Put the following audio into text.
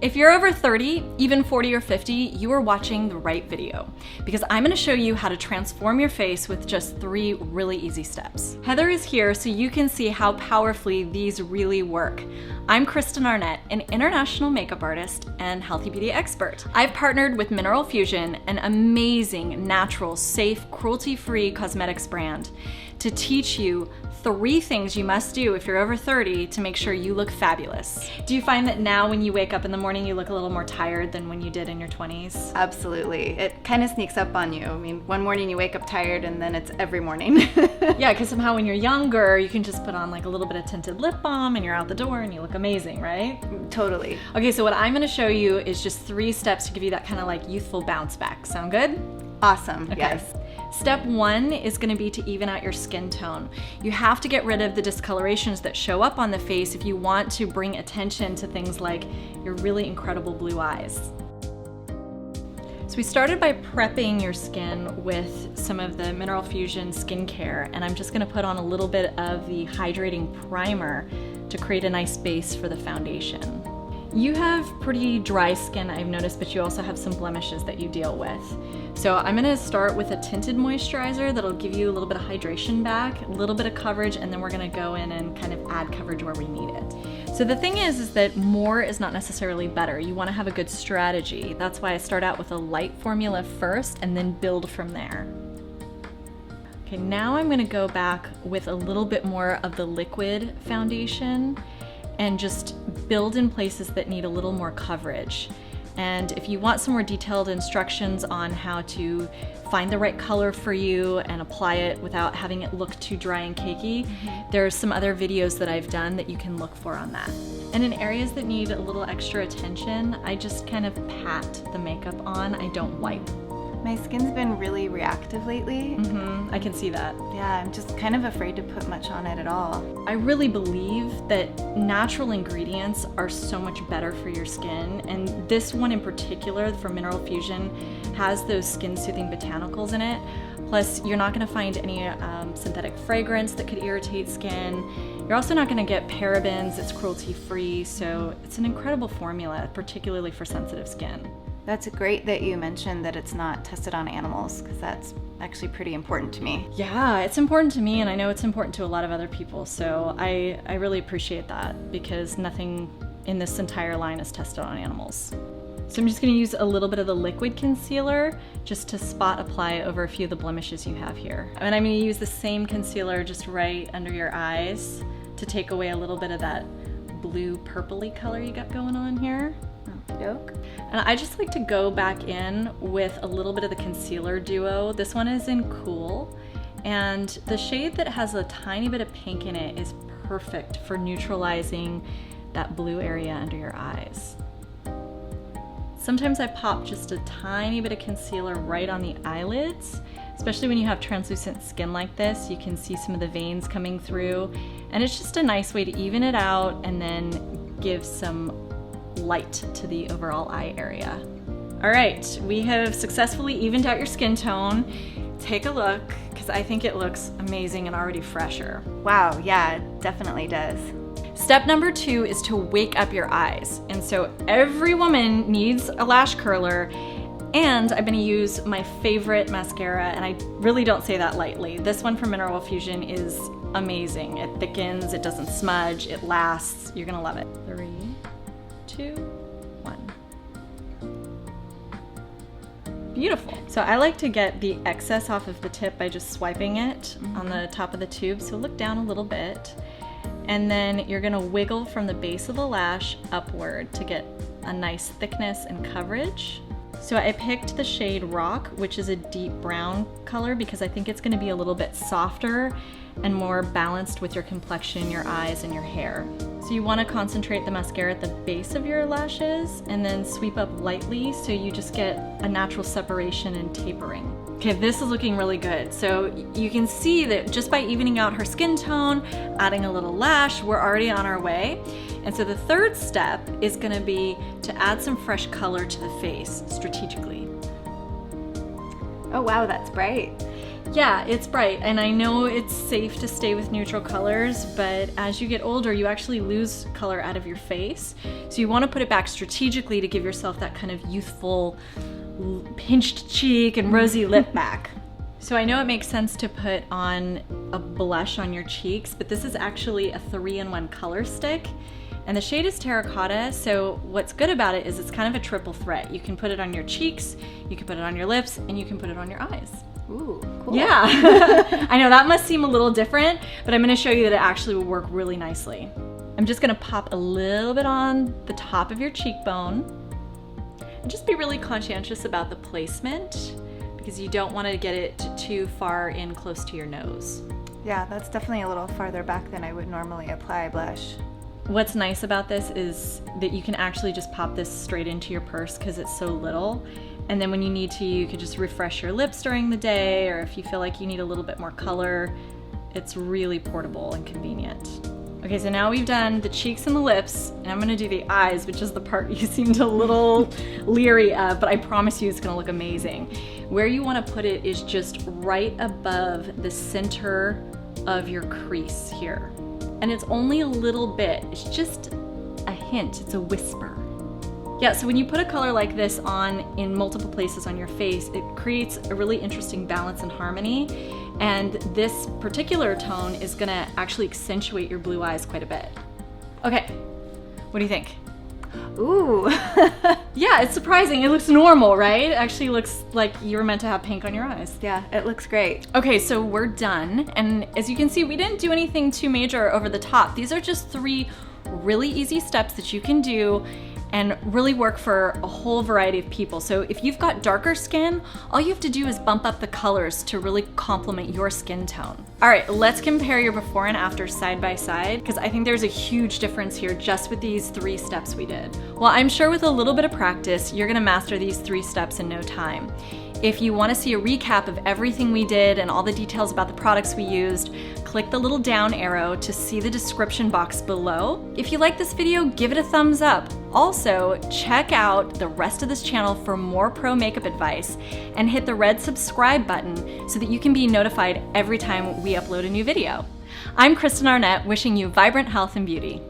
If you're over 30, even 40 or 50, you are watching the right video because I'm gonna show you how to transform your face with just 3 really easy steps. Heather is here so you can see how powerfully these really work. I'm Kristen Arnett, an international makeup artist and healthy beauty expert. I've partnered with Mineral Fusion, an amazing, natural, safe, cruelty-free cosmetics brand, to teach you 3 things you must do if you're over 30 to make sure you look fabulous. Do you find that now when you wake up in the morning, you look a little more tired than when you did in your 20s? Absolutely. It kind of sneaks up on you. I mean, one morning you wake up tired and then it's every morning. Yeah, because somehow when you're younger, you can just put on like a little bit of tinted lip balm and you're out the door and you look amazing, right? Totally. Okay, so what I'm gonna show you is just 3 steps to give you that kind of like youthful bounce back. Sound good? Awesome, okay. Yes. Step 1 is gonna be to even out your skin tone. You have to get rid of the discolorations that show up on the face if you want to bring attention to things like your really incredible blue eyes. So we started by prepping your skin with some of the Mineral Fusion skincare, and I'm just gonna put on a little bit of the hydrating primer to create a nice base for the foundation. You have pretty dry skin, I've noticed, but you also have some blemishes that you deal with. So I'm gonna start with a tinted moisturizer that'll give you a little bit of hydration back, a little bit of coverage, and then we're gonna go in and kind of add coverage where we need it. So the thing is that more is not necessarily better. You wanna have a good strategy. That's why I start out with a light formula first and then build from there. Okay, now I'm gonna go back with a little bit more of the liquid foundation and just build in places that need a little more coverage. And if you want some more detailed instructions on how to find the right color for you and apply it without having it look too dry and cakey, there's some other videos that I've done that you can look for on that. And in areas that need a little extra attention, I just kind of pat the makeup on, I don't wipe. My skin's been really reactive lately. I can see that. Yeah, I'm just kind of afraid to put much on it at all. I really believe that natural ingredients are so much better for your skin, and this one in particular from Mineral Fusion has those skin-soothing botanicals in it. Plus, you're not gonna find any synthetic fragrance that could irritate skin. You're also not gonna get parabens, it's cruelty-free, so it's an incredible formula, particularly for sensitive skin. That's great that you mentioned that it's not tested on animals, because that's actually pretty important to me. Yeah, it's important to me, and I know it's important to a lot of other people, so I really appreciate that because nothing in this entire line is tested on animals. So I'm just gonna use a little bit of the liquid concealer just to spot apply over a few of the blemishes you have here. And I'm gonna use the same concealer just right under your eyes to take away a little bit of that blue purpley color you got going on here. Doke. And I just like to go back in with a little bit of the concealer duo. This one is in Cool, and the shade that has a tiny bit of pink in it is perfect for neutralizing that blue area under your eyes. Sometimes I pop just a tiny bit of concealer right on the eyelids, especially when you have translucent skin like this. You can see some of the veins coming through, and it's just a nice way to even it out and then give some light to the overall eye area. All right, we have successfully evened out your skin tone. Take a look, because I think it looks amazing and already fresher. Wow, yeah, it definitely does. Step number 2 is to wake up your eyes. And so every woman needs a lash curler, and I'm gonna use my favorite mascara, and I really don't say that lightly. This one from Mineral Fusion is amazing. It thickens, it doesn't smudge, it lasts. You're gonna love it. 3, 2, 1. Beautiful. So I like to get the excess off of the tip by just swiping it on the top of the tube. So look down a little bit, and then you're gonna wiggle from the base of the lash upward to get a nice thickness and coverage. So I picked the shade Rock, which is a deep brown color, because I think it's gonna be a little bit softer and more balanced with your complexion, your eyes, and your hair. So you wanna concentrate the mascara at the base of your lashes and then sweep up lightly so you just get a natural separation and tapering. Okay, this is looking really good. So you can see that just by evening out her skin tone, adding a little lash, we're already on our way. And so the 3rd step is gonna be to add some fresh color to the face strategically. Oh wow, that's bright. Yeah, it's bright, and I know it's safe to stay with neutral colors, but as you get older, you actually lose color out of your face. So you want to put it back strategically to give yourself that kind of youthful, pinched cheek and rosy lip back. So I know it makes sense to put on a blush on your cheeks, but this is actually a 3-in-1 color stick. And the shade is terracotta, so what's good about it is it's kind of a triple threat. You can put it on your cheeks, you can put it on your lips, and you can put it on your eyes. Ooh, cool. Yeah. I know that must seem a little different, but I'm gonna show you that it actually will work really nicely. I'm just gonna pop a little bit on the top of your cheekbone. And just be really conscientious about the placement because you don't wanna get it too far in close to your nose. Yeah, that's definitely a little farther back than I would normally apply blush. What's nice about this is that you can actually just pop this straight into your purse because it's so little. And then when you need to, you could just refresh your lips during the day, or if you feel like you need a little bit more color, it's really portable and convenient. Okay, so now we've done the cheeks and the lips, and I'm gonna do the eyes, which is the part you seemed a little leery of, but I promise you it's gonna look amazing. Where you wanna put it is just right above the center of your crease here. And it's only a little bit, it's just a hint, it's a whisper. Yeah, so when you put a color like this on in multiple places on your face, it creates a really interesting balance and harmony. And this particular tone is gonna actually accentuate your blue eyes quite a bit. Okay, what do you think? Ooh. Yeah, it's surprising. It looks normal, right? It actually looks like you were meant to have pink on your eyes. Yeah, it looks great. Okay, so we're done. And as you can see, we didn't do anything too major or over the top. These are just 3 really easy steps that you can do and really work for a whole variety of people. So if you've got darker skin, all you have to do is bump up the colors to really complement your skin tone. All right, let's compare your before and after side by side, because I think there's a huge difference here just with these 3 steps we did. Well, I'm sure with a little bit of practice, you're gonna master these 3 steps in no time. If you want to see a recap of everything we did and all the details about the products we used, click the little down arrow to see the description box below. If you like this video, give it a thumbs up. Also, check out the rest of this channel for more pro makeup advice and hit the red subscribe button so that you can be notified every time we upload a new video. I'm Kristen Arnett, wishing you vibrant health and beauty.